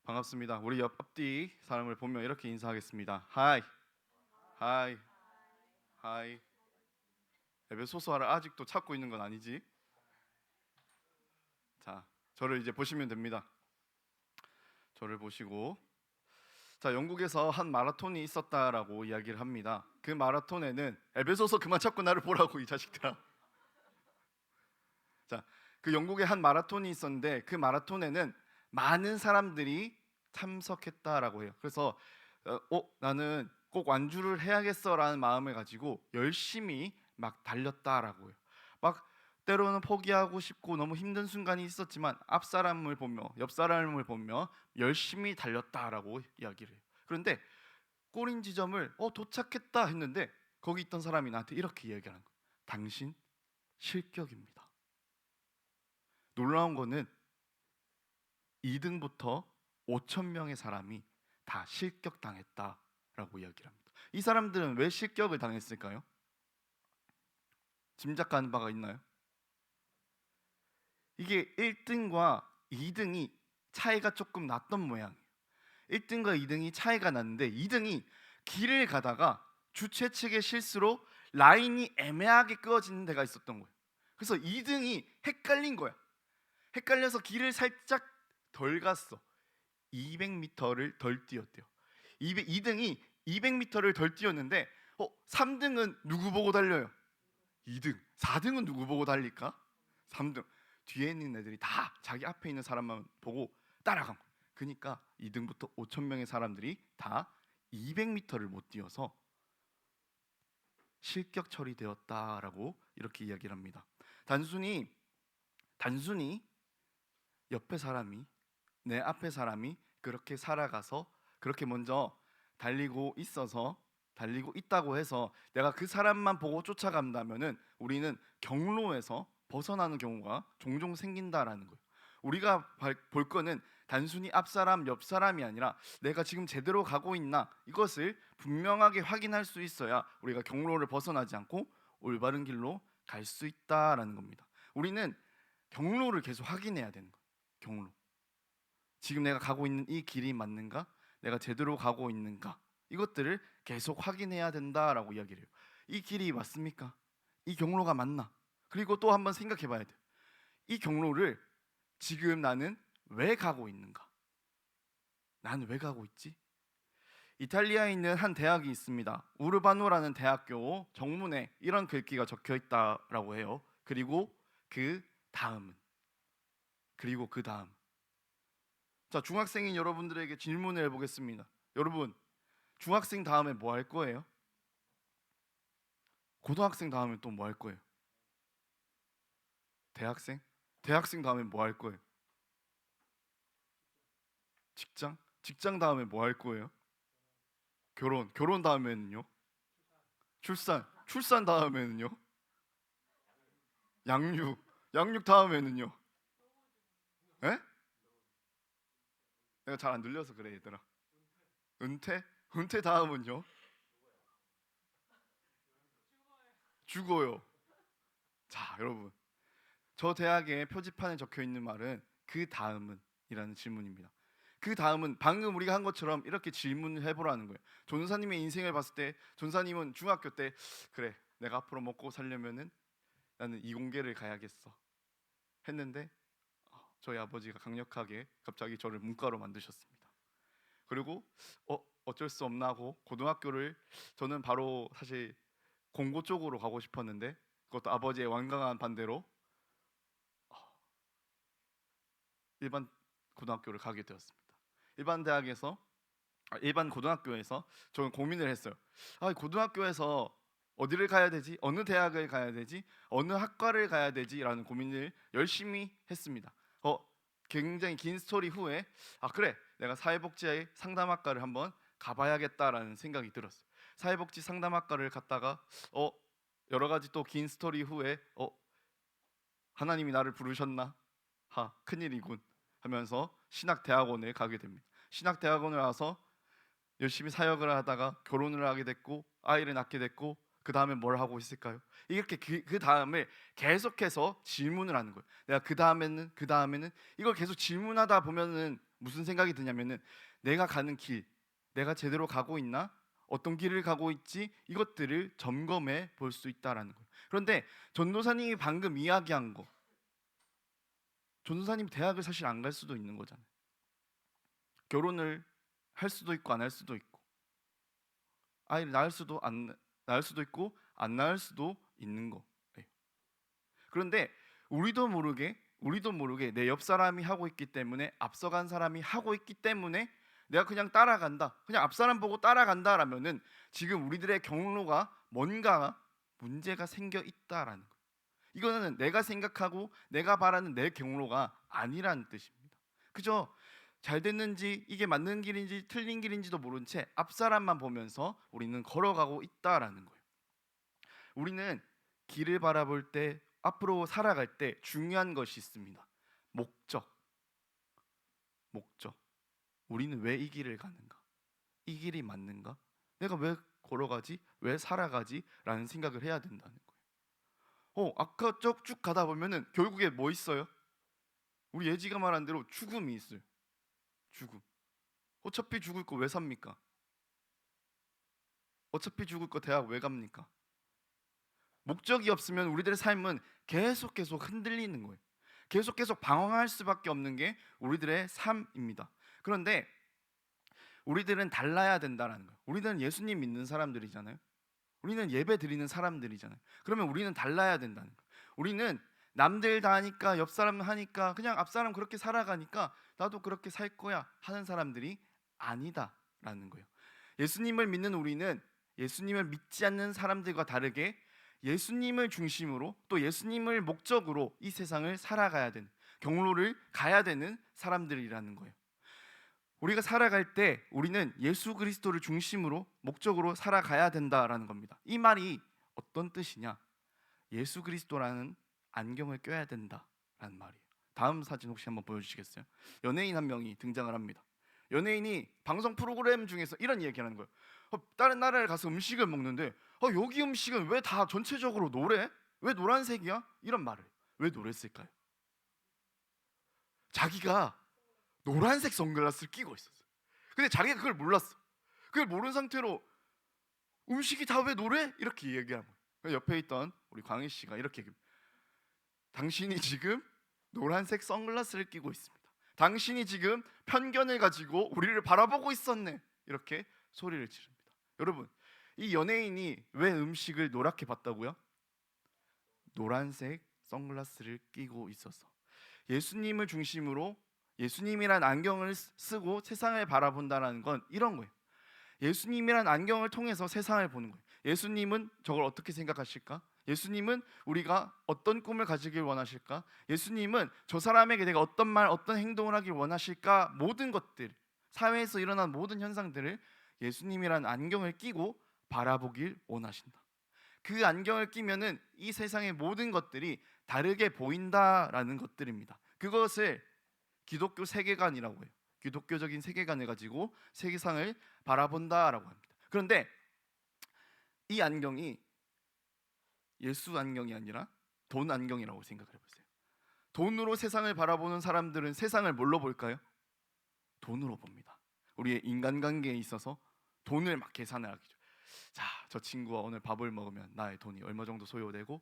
반갑습니다. 우리 옆 앞뒤 사람을 보면 이렇게 인사하겠습니다. 하이, 하이, 하이. 에베소서를 아직도 찾고 있는 건 아니지? 자, 저를 이제 보시면 됩니다. 저를 보시고, 자, 영국에서 한 마라톤이 있었다라고 이야기를 합니다. 그 마라톤에는 에베소서 그만 찾고 나를 보라고 이 자식들아. 자, 그 영국에 한 마라톤이 있었는데 그 마라톤에는 많은 사람들이 참석했다라고 해요. 그래서 나는 꼭 완주를 해야겠어라는 마음을 가지고 열심히 막 달렸다라고 해요. 막 때로는 포기하고 싶고 너무 힘든 순간이 있었지만 앞 사람을 보며 옆 사람을 보며 열심히 달렸다라고 이야기를 해요. 그런데 꼬린 지점을 도착했다 했는데 거기 있던 사람이 나한테 이렇게 이야기하는 거예요. 당신 실격입니다. 놀라운 거는 2등부터 5천 명의 사람이 다 실격당했다라고 이야기를 합니다. 이 사람들은 왜 실격을 당했을까요? 짐작가는 바가 있나요? 이게 1등과 2등이 차이가 조금 났던 모양이에요. 1등과 2등이 차이가 났는데 2등이 길을 가다가 주최 측의 실수로 라인이 애매하게 끄어지는 데가 있었던 거예요. 그래서 2등이 헷갈린 거야. 헷갈려서 길을 살짝 덜 갔어. 200m를 덜 뛰었대요. 2등이 200m를 덜 뛰었는데 3등은 누구 보고 달려요? 2등. 4등은 누구 보고 달릴까? 3등. 뒤에 있는 애들이 다 자기 앞에 있는 사람만 보고 따라간 거예요. 그러니까 2등부터 5천 명의 사람들이 다 200m를 못 뛰어서 실격 처리되었다라고 이렇게 이야기를 합니다. 단순히 옆에 사람이 내 앞에 사람이 그렇게 살아가서 그렇게 먼저 달리고 있다고 해서 내가 그 사람만 보고 쫓아간다면은 우리는 경로에서 벗어나는 경우가 종종 생긴다라는 거예요. 우리가 볼 거는 단순히 앞 사람, 옆 사람이 아니라 내가 지금 제대로 가고 있나 이것을 분명하게 확인할 수 있어야 우리가 경로를 벗어나지 않고 올바른 길로 갈 수 있다라는 겁니다. 우리는 경로를 계속 확인해야 되는 거예요. 경로. 지금 내가 가고 있는 이 길이 맞는가? 내가 제대로 가고 있는가? 이것들을 계속 확인해야 된다라고 이야기를 해요. 이 길이 맞습니까? 이 경로가 맞나? 그리고 또 한번 생각해 봐야 돼요. 이 경로를 지금 나는 왜 가고 있는가? 나는 왜 가고 있지? 이탈리아에 있는 한 대학이 있습니다. 우르바노라는 대학교 정문에 이런 글귀가 적혀 있다라고 해요. 그 다음은 그리고 그 다음. 자, 중학생인 여러분들에게 질문을 해보겠습니다. 여러분, 중학생 다음에 뭐 할 거예요? 고등학생 다음에 또 뭐 할 거예요? 대학생? 대학생 다음에 뭐 할 거예요? 직장? 직장 다음에 뭐 할 거예요? 결혼. 결혼 다음에는요? 출산. 출산 다음에는요? 양육. 양육 다음에는요? 에? 내가 잘 안 들려서 그래 얘들아. 은퇴? 은퇴 다음은요? 죽어요. 자, 여러분, 저 대학의 표지판에 적혀 있는 말은 그 다음은 이라는 질문입니다. 그 다음은 방금 우리가 한 것처럼 이렇게 질문을 해보라는 거예요. 전사님의 인생을 봤을 때 전사님은 중학교 때 그래 내가 앞으로 먹고 살려면은 나는 이공계를 가야겠어 했는데 저희 아버지가 강력하게 갑자기 저를 문과로 만드셨습니다. 그리고 어쩔 수 없나 하고 고등학교를 저는 바로 사실 공고 쪽으로 가고 싶었는데 그것도 아버지의 완강한 반대로 일반 고등학교를 가게 되었습니다. 일반 고등학교에서 저는 고민을 했어요. 고등학교에서 어디를 가야 되지? 어느 대학을 가야 되지? 어느 학과를 가야 되지?라는 고민을 열심히 했습니다. 굉장히 긴 스토리 후에 그래 내가 사회복지 상담학과를 한번 가봐야겠다라는 생각이 들었어요. 사회복지 상담학과를 갔다가 여러 가지 또 긴 스토리 후에 하나님이 나를 부르셨나? 큰일이군 하면서 신학대학원을 가게 됩니다. 신학대학원을 와서 열심히 사역을 하다가 결혼을 하게 됐고 아이를 낳게 됐고 그 다음에 뭘 하고 있을까요? 이렇게 그 다음에 계속해서 질문을 하는 거예요. 내가 그 다음에는 이걸 계속 질문하다 보면은 무슨 생각이 드냐면은 내가 가는 길, 내가 제대로 가고 있나? 어떤 길을 가고 있지? 이것들을 점검해 볼 수 있다라는 거예요. 그런데 전도사님이 방금 이야기한 거, 전도사님 대학을 사실 안 갈 수도 있는 거잖아요. 결혼을 할 수도 있고 안 할 수도 있고, 아이를 낳을 수도 안 낳을 수도 있고 안 낳을 수도 있는 거예요. 그런데 우리도 모르게 내 옆 사람이 하고 있기 때문에, 앞서간 사람이 하고 있기 때문에 내가 그냥 따라간다, 그냥 앞 사람 보고 따라간다라면은 지금 우리들의 경로가 뭔가 문제가 생겨 있다라는 거예요. 이거는 내가 생각하고 내가 바라는 내 경로가 아니라는 뜻입니다. 그저 잘 됐는지, 이게 맞는 길인지 틀린 길인지도 모른 채 앞 사람만 보면서 우리는 걸어가고 있다라는 거예요. 우리는 길을 바라볼 때, 앞으로 살아갈 때 중요한 것이 있습니다. 목적. 목적. 우리는 왜 이 길을 가는가? 이 길이 맞는가? 내가 왜 걸어가지? 왜 살아가지? 라는 생각을 해야 된다는 거예요. 아까 쭉 가다 보면은 결국에 뭐 있어요? 우리 예지가 말한 대로 죽음이 있어요. 죽음. 어차피 죽을 거 왜 삽니까? 어차피 죽을 거 대학 왜 갑니까? 목적이 없으면 우리들의 삶은 계속 흔들리는 거예요. 계속 방황할 수밖에 없는 게 우리들의 삶입니다. 그런데 우리들은 달라야 된다라는 거예요. 우리는 예수님 믿는 사람들이잖아요. 우리는 예배 드리는 사람들이잖아요. 그러면 우리는 달라야 된다는 거예요. 우리는 남들 다 하니까, 옆 사람 하니까, 그냥 앞 사람 그렇게 살아가니까 나도 그렇게 살 거야 하는 사람들이 아니다라는 거예요. 예수님을 믿는 우리는 예수님을 믿지 않는 사람들과 다르게 예수님을 중심으로, 또 예수님을 목적으로 이 세상을 살아가야 되는, 경로를 가야 되는 사람들이라는 거예요. 우리가 살아갈 때 우리는 예수 그리스도를 중심으로, 목적으로 살아가야 된다라는 겁니다. 이 말이 어떤 뜻이냐? 예수 그리스도라는 안경을 껴야 된다라는 말이에요. 다음 사진 혹시 한번 보여주시겠어요? 연예인 한 명이 등장을 합니다. 연예인이 방송 프로그램 중에서 이런 얘기하는 거예요. 다른 나라에 가서 음식을 먹는데 여기 음식은 왜 다 전체적으로 노래? 왜 노란색이야? 이런 말을 해요. 왜 노랬을까요? 자기가 노란색 선글라스를 끼고 있었어요. 근데 자기가 그걸 몰랐어. 그걸 모르는 상태로 음식이 다 왜 노래? 이렇게 얘기하는 거예요. 옆에 있던 우리 광희 씨가 이렇게 얘기합니다. 당신이 지금 노란색 선글라스를 끼고 있습니다. 당신이 지금 편견을 가지고 우리를 바라보고 있었네. 이렇게 소리를 지릅니다. 여러분, 이 연예인이 왜 음식을 노랗게 봤다고요? 노란색 선글라스를 끼고 있어서. 예수님을 중심으로 예수님이란 안경을 쓰고 세상을 바라본다는 건 이런 거예요. 예수님이란 안경을 통해서 세상을 보는 거예요. 예수님은 저걸 어떻게 생각하실까? 예수님은 우리가 어떤 꿈을 가지길 원하실까? 예수님은 저 사람에게 내가 어떤 말, 어떤 행동을 하길 원하실까? 모든 것들, 사회에서 일어난 모든 현상들을 예수님이란 안경을 끼고 바라보길 원하신다. 그 안경을 끼면은 이 세상의 모든 것들이 다르게 보인다라는 것들입니다. 그것을 기독교 세계관이라고 해요. 기독교적인 세계관을 가지고 세상을 바라본다라고 합니다. 그런데 이 안경이 예수 안경이 아니라 돈 안경이라고 생각을 해보세요. 돈으로 세상을 바라보는 사람들은 세상을 뭘로 볼까요? 돈으로 봅니다. 우리의 인간관계에 있어서 돈을 막 계산을 하기죠. 자, 저 친구와 오늘 밥을 먹으면 나의 돈이 얼마 정도 소요되고,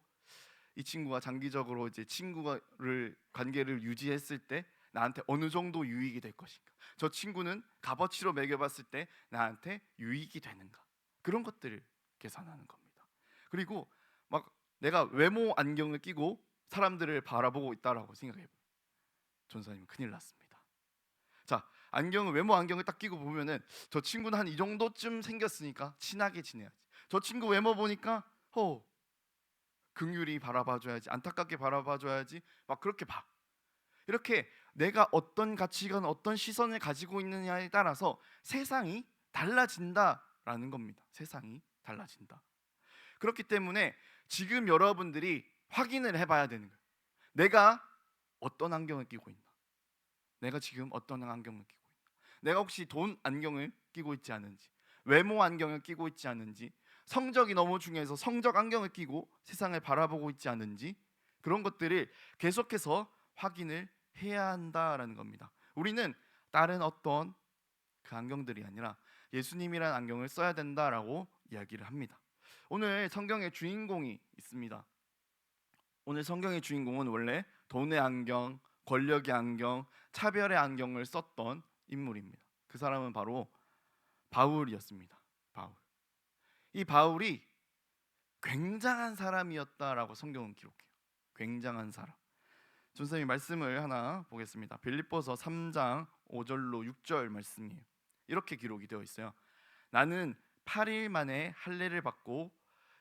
이 친구와 장기적으로 이제 친구를 관계를 유지했을 때 나한테 어느 정도 유익이 될 것인가, 저 친구는 값어치로 매겨봤을 때 나한테 유익이 되는가, 그런 것들을 계산하는 겁니다. 그리고 막 내가 외모 안경을 끼고 사람들을 바라보고 있다라고 생각해봐요. 전사님 큰일 났습니다. 자, 안경을, 외모 안경을 딱 끼고 보면은 저 친구는 한 이 정도쯤 생겼으니까 친하게 지내야지. 저 친구 외모 보니까 긍휼히 바라봐줘야지, 안타깝게 바라봐줘야지, 막 그렇게 봐. 이렇게 내가 어떤 가치관, 어떤 시선을 가지고 있느냐에 따라서 세상이 달라진다라는 겁니다. 세상이 달라진다. 그렇기 때문에 지금 여러분들이 확인을 해봐야 되는 거예요. 내가 어떤 안경을 끼고 있나? 내가 지금 어떤 안경을 끼고 있나? 내가 혹시 돈 안경을 끼고 있지 않은지, 외모 안경을 끼고 있지 않은지, 성적이 너무 중요해서 성적 안경을 끼고 세상을 바라보고 있지 않은지, 그런 것들을 계속해서 확인을 해야 한다라는 겁니다. 우리는 다른 어떤 그 안경들이 아니라 예수님이란 안경을 써야 된다라고 이야기를 합니다. 오늘 성경의 주인공이 있습니다. 오늘 성경의 주인공은 원래 돈의 안경, 권력의 안경, 차별의 안경을 썼던 인물입니다. 그 사람은 바로 바울이었습니다. 바울. 이 바울이 굉장한 사람이었다라고 성경은 기록해요. 굉장한 사람. 선생님 말씀을 하나 보겠습니다. 빌립보서 3장 5절로 6절 말씀이에요. 이렇게 기록이 되어 있어요. 나는 8일 만에 할례를 받고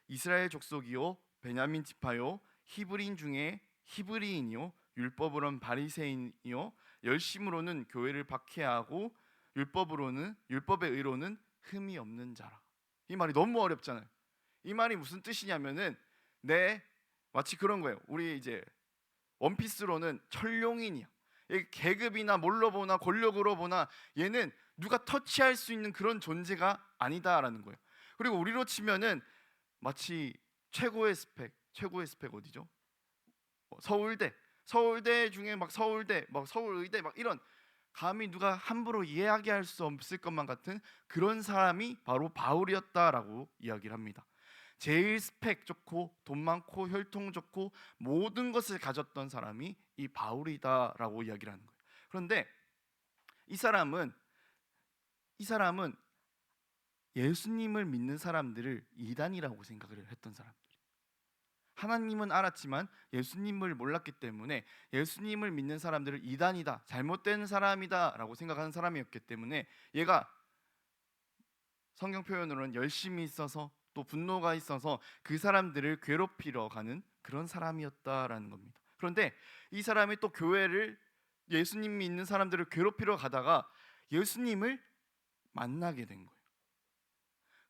이스라엘 족속이요 베냐민 지파요 히브리인 중에 히브리인이요 율법으로는 바리새인이요 열심으로는 교회를 박해하고 율법의 의로는 흠이 없는 자라. 이 말이 너무 어렵잖아요. 이 말이 무슨 뜻이냐면은 마치 그런 거예요. 우리 이제 원피스로는 철룡인이야. 계급이나 뭘로 보나 권력으로 보나 얘는 누가 터치할 수 있는 그런 존재가 아니다라는 거예요. 그리고 우리로 치면은 마치 최고의 스펙 어디죠? 서울대 중에 막 서울대, 막 서울의대 막 이런 감히 누가 함부로 이야기할 수 없을 것만 같은 그런 사람이 바로 바울이었다라고 이야기를 합니다. 제일 스펙 좋고 돈 많고 혈통 좋고 모든 것을 가졌던 사람이 이 바울이다라고 이야기를 하는 거예요. 그런데 이 사람은 예수님을 믿는 사람들을 이단이라고 생각을 했던 사람들. 하나님은 알았지만 예수님을 몰랐기 때문에 예수님을 믿는 사람들을 이단이다, 잘못된 사람이다라고 생각하는 사람이었기 때문에 얘가 성경 표현으로는 열심히 있어서 또 분노가 있어서 그 사람들을 괴롭히러 가는 그런 사람이었다라는 겁니다. 그런데 이 사람이 또 교회를 예수님 믿는 사람들을 괴롭히러 가다가 예수님을 만나게 된 거예요.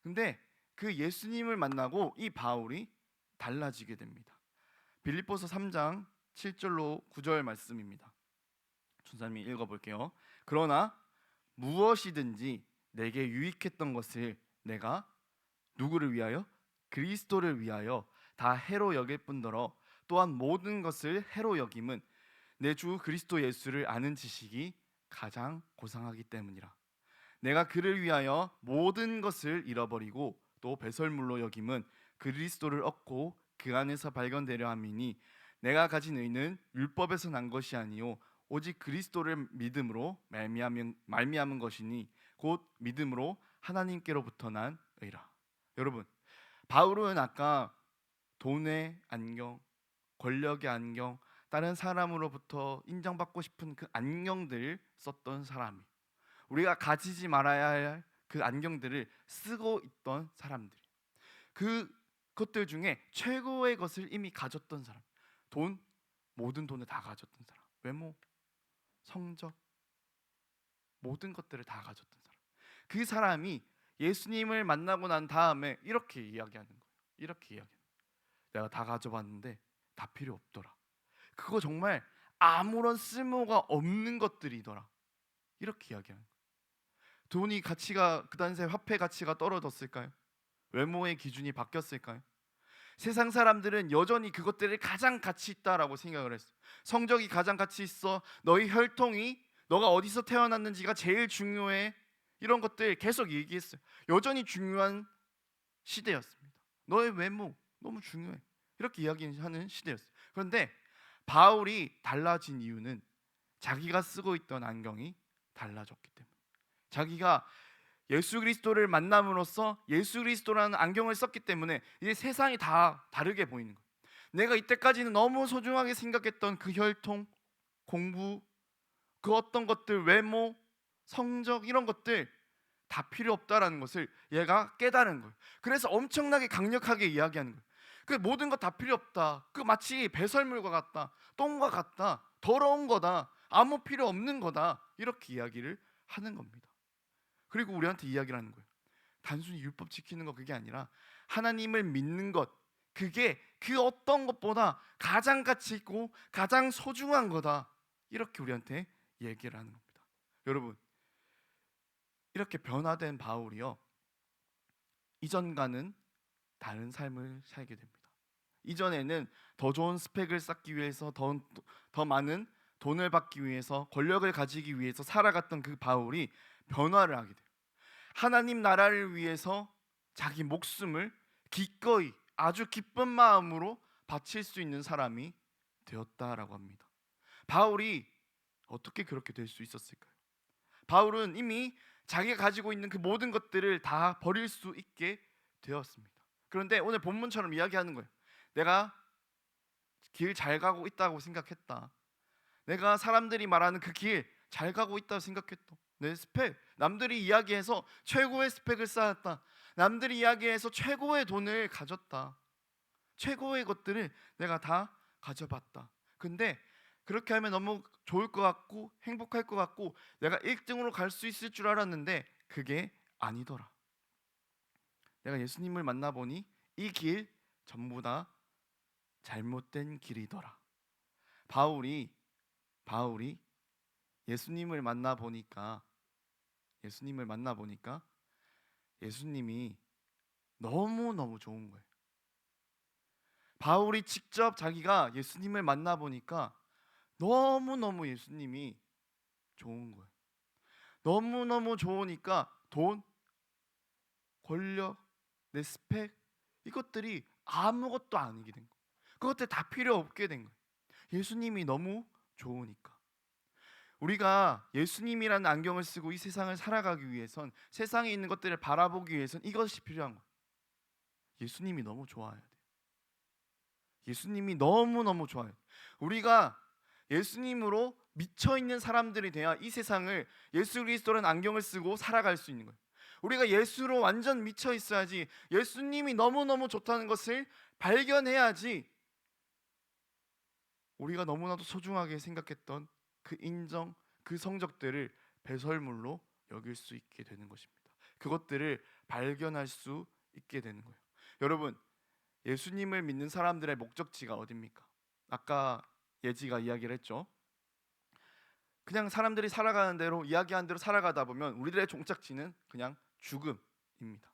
근데 그 예수님을 만나고 이 바울이 달라지게 됩니다. 빌립보서 3장 7절로 9절 말씀입니다. 준사님이 읽어볼게요. 그러나 무엇이든지 내게 유익했던 것을 내가 누구를 위하여? 그리스도를 위하여 다 해로 여길 뿐더러 또한 모든 것을 해로 여김은 내 주 그리스도 예수를 아는 지식이 가장 고상하기 때문이라. 내가 그를 위하여 모든 것을 잃어버리고 또 배설물로 여김은 그리스도를 얻고 그 안에서 발견되려 함이니 내가 가진 의는 율법에서 난 것이 아니요 오직 그리스도를 믿음으로 말미암은 것이니 곧 믿음으로 하나님께로부터 난 의라. 여러분, 바울은 아까 돈의 안경, 권력의 안경, 다른 사람으로부터 인정받고 싶은 그 안경들 썼던 사람이, 우리가 가지지 말아야 할 그 안경들을 쓰고 있던 사람들, 그것들 중에 최고의 것을 이미 가졌던 사람, 모든 돈을 다 가졌던 사람, 외모, 성적, 모든 것들을 다 가졌던 사람, 그 사람이 예수님을 만나고 난 다음에 이렇게 이야기하는 거예요. 이렇게 이야기해요. 내가 다 가져봤는데 다 필요 없더라. 그거 정말 아무런 쓸모가 없는 것들이더라. 이렇게 이야기하는 거예요. 돈이 가치가 그 당시에 화폐 가치가 떨어졌을까요? 외모의 기준이 바뀌었을까요? 세상 사람들은 여전히 그것들을 가장 가치 있다라고 생각을 했어요. 성적이 가장 가치 있어. 너의 혈통이, 너가 어디서 태어났는지가 제일 중요해. 이런 것들 계속 얘기했어요. 여전히 중요한 시대였습니다. 너의 외모 너무 중요해. 이렇게 이야기하는 시대였어요. 그런데 바울이 달라진 이유는 자기가 쓰고 있던 안경이 달라졌기 때문에, 자기가 예수 그리스도를 만남으로써 예수 그리스도라는 안경을 썼기 때문에 이제 세상이 다 다르게 보이는 거예요. 내가 이때까지는 너무 소중하게 생각했던 그 혈통, 공부, 그 어떤 것들, 외모, 성적 이런 것들 다 필요 없다라는 것을 얘가 깨달은 거예요. 그래서 엄청나게 강력하게 이야기하는 거예요. 그 모든 거 다 필요 없다. 그 마치 배설물과 같다. 똥과 같다. 더러운 거다. 아무 필요 없는 거다. 이렇게 이야기를 하는 겁니다. 그리고 우리한테 이야기를 하는 거예요. 단순히 율법 지키는 거 그게 아니라 하나님을 믿는 것, 그게 그 어떤 것보다 가장 가치 있고 가장 소중한 거다. 이렇게 우리한테 얘기를 하는 겁니다. 여러분, 이렇게 변화된 바울이요, 이전과는 다른 삶을 살게 됩니다. 이전에는 더 좋은 스펙을 쌓기 위해서 더 많은 돈을 받기 위해서, 권력을 가지기 위해서 살아갔던 그 바울이 변화를 하게 돼요. 하나님 나라를 위해서 자기 목숨을 기꺼이 아주 기쁜 마음으로 바칠 수 있는 사람이 되었다라고 합니다. 바울이 어떻게 그렇게 될 수 있었을까요? 바울은 이미 자기가 가지고 있는 그 모든 것들을 다 버릴 수 있게 되었습니다. 그런데 오늘 본문처럼 이야기하는 거예요. 내가 길 잘 가고 있다고 생각했다. 내가 사람들이 말하는 그 길 잘 가고 있다고 생각했다. 내 스펙, 남들이 이야기해서 최고의 스펙을 쌓았다. 남들이 이야기해서 최고의 돈을 가졌다. 최고의 것들을 내가 다 가져봤다. 근데 그렇게 하면 너무 좋을 것 같고 행복할 것 같고 내가 1등으로 갈 수 있을 줄 알았는데 그게 아니더라. 내가 예수님을 만나보니 이 길 전부 다 잘못된 길이더라. 바울이 예수님을 만나보니까 예수님이 너무너무 좋은 거예요. 바울이 직접 자기가 예수님을 만나보니까 너무너무 예수님이 좋은 거예요. 너무너무 좋으니까 돈, 권력, 내 스펙 이것들이 아무것도 아니게 된 거예요. 그것들 다 필요 없게 된 거예요. 예수님이 너무 좋으니까. 우리가 예수님이라는 안경을 쓰고 이 세상을 살아가기 위해선, 세상에 있는 것들을 바라보기 위해선 이것이 필요한 거예요. 예수님이 너무 좋아야 돼요. 예수님이 너무너무 좋아요. 우리가 예수님으로 미쳐있는 사람들이 돼야 이 세상을 예수 그리스도라는 안경을 쓰고 살아갈 수 있는 거예요. 우리가 예수로 완전 미쳐 있어야지, 예수님이 너무너무 좋다는 것을 발견해야지 우리가 너무나도 소중하게 생각했던 그 인정, 그 성적들을 배설물로 여길 수 있게 되는 것입니다. 그것들을 발견할 수 있게 되는 거예요. 여러분, 예수님을 믿는 사람들의 목적지가 어디입니까? 아까 예지가 이야기를 했죠. 그냥 사람들이 살아가는 대로, 이야기한 대로 살아가다 보면 우리들의 종착지는 그냥 죽음입니다.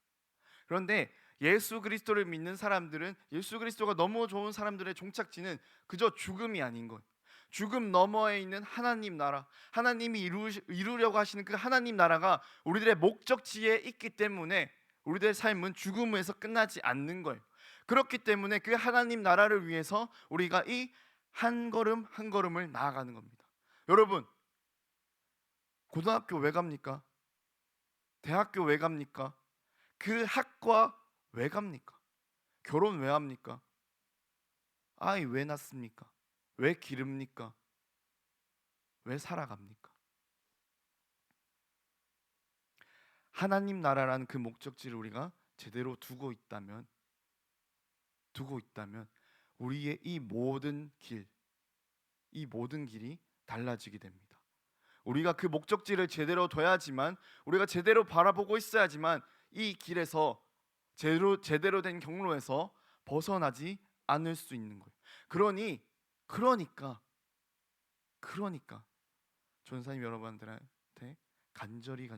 그런데 예수 그리스도를 믿는 사람들은, 예수 그리스도가 너무 좋은 사람들의 종착지는 그저 죽음이 아닌 거예요. 죽음 너머에 있는 하나님 나라, 하나님이 이루려고 하시는 그 하나님 나라가 우리들의 목적지에 있기 때문에 우리들의 삶은 죽음에서 끝나지 않는 거예요. 그렇기 때문에 그 하나님 나라를 위해서 우리가 이 한 걸음 한 걸음을 나아가는 겁니다. 여러분, 고등학교 왜 갑니까? 대학교 왜 갑니까? 그 학과 왜 갑니까? 결혼 왜 합니까? 아이 왜 낳습니까? 왜 기릅니까? 왜 살아갑니까? 하나님 나라라는 그 목적지를 우리가 제대로 두고 있다면 우리의 이 모든 길이 달라지게 됩니다. 우리가 그 목적지를 제대로 둬야지만, 우리가 제대로 바라보고 있어야지만 이 길에서 제대로 된 경로에서 벗어나지 않을 수 있는 거예요. 그러니까 전사님 여러분들한테 간절히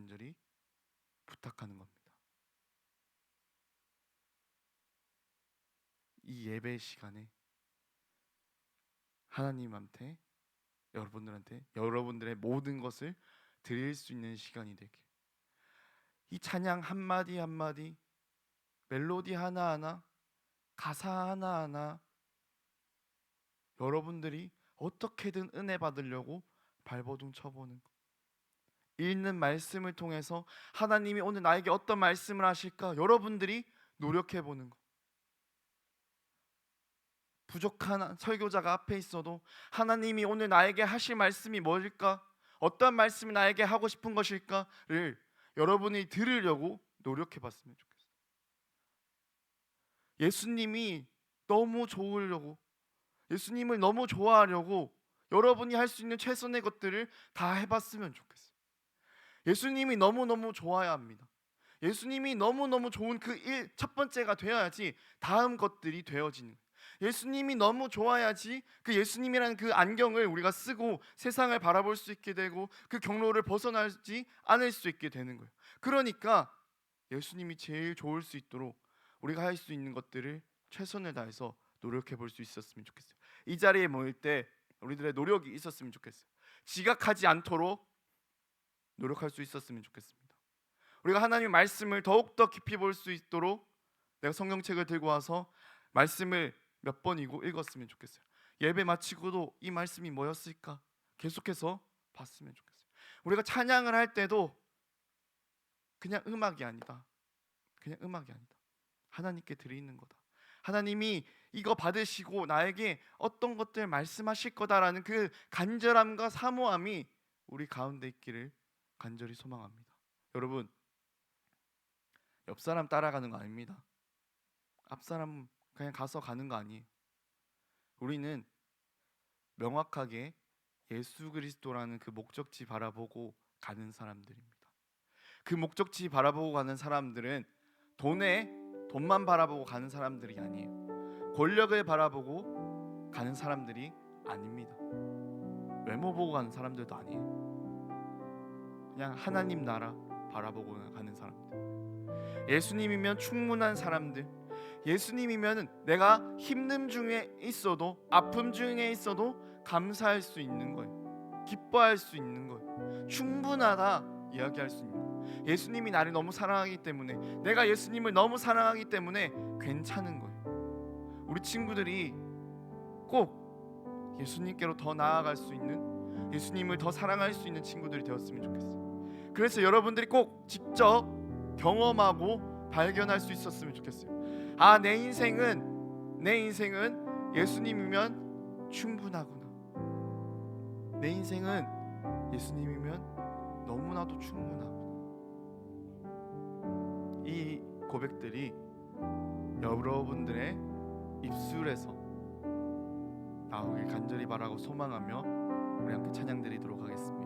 부탁하는 겁니다. 이 예배 시간에 하나님한테, 여러분들의 모든 것을 드릴 수 있는 시간이 되게, 이 찬양 한마디 한마디, 멜로디 하나하나, 가사 하나하나 여러분들이 어떻게든 은혜 받으려고 발버둥 쳐보는 것, 읽는 말씀을 통해서 하나님이 오늘 나에게 어떤 말씀을 하실까 여러분들이 노력해보는 것, 부족한 설교자가 앞에 있어도 하나님이 오늘 나에게 하실 말씀이 뭘까? 어떤 말씀이 나에게 하고 싶은 것일까를 여러분이 들으려고 노력해봤으면 좋겠어요. 예수님이 너무 좋으려고, 예수님을 너무 좋아하려고 여러분이 할 수 있는 최선의 것들을 다 해봤으면 좋겠어요. 예수님이 너무너무 좋아야 합니다. 예수님이 너무너무 좋은 그 첫 번째가 되어야지 다음 것들이 되어지는 거예요. 예수님이 너무 좋아야지 그 예수님이라는 그 안경을 우리가 쓰고 세상을 바라볼 수 있게 되고 그 경로를 벗어나지 않을 수 있게 되는 거예요. 그러니까 예수님이 제일 좋을 수 있도록 우리가 할 수 있는 것들을 최선을 다해서 노력해 볼 수 있었으면 좋겠어요. 이 자리에 모일 때 우리들의 노력이 있었으면 좋겠어요. 지각하지 않도록 노력할 수 있었으면 좋겠습니다. 우리가 하나님의 말씀을 더욱더 깊이 볼 수 있도록 내가 성경책을 들고 와서 말씀을 몇 번이고 읽었으면 좋겠어요. 예배 마치고도 이 말씀이 뭐였을까 계속해서 봤으면 좋겠어요. 우리가 찬양을 할 때도 그냥 음악이 아니다. 그냥 음악이 아니다. 하나님께 드리는 거다. 하나님이 이거 받으시고 나에게 어떤 것들 말씀하실 거다라는 그 간절함과 사모함이 우리 가운데 있기를 간절히 소망합니다. 여러분, 옆 사람 따라가는 거 아닙니다. 앞 사람 그냥 가서 가는 거 아니에요. 우리는 명확하게 예수 그리스도라는 그 목적지 바라보고 가는 사람들입니다. 그 목적지 바라보고 가는 사람들은 돈만 바라보고 가는 사람들이 아니에요. 권력을 바라보고 가는 사람들이 아닙니다. 외모 보고 가는 사람들도 아니에요. 그냥 하나님 나라 바라보고 가는 사람들. 예수님이면 충분한 사람들. 예수님이면 내가 힘듦 중에 있어도, 아픔 중에 있어도 감사할 수 있는 거예요. 기뻐할 수 있는 거예요. 충분하다 이야기할 수 있는 거예요. 예수님이 나를 너무 사랑하기 때문에, 내가 예수님을 너무 사랑하기 때문에 괜찮은 거예요. 우리 친구들이 꼭 예수님께로 더 나아갈 수 있는, 예수님을 더 사랑할 수 있는 친구들이 되었으면 좋겠어요. 그래서 여러분들이 꼭 직접 경험하고 발견할 수 있었으면 좋겠어요. 아, 내 인생은 예수님이면 충분하구나. 내 인생은 예수님이면 너무나도 충분하구나. 이 고백들이 여러분들의 입술에서 나오길 간절히 바라고 소망하며 우리 함께 찬양 드리도록 하겠습니다.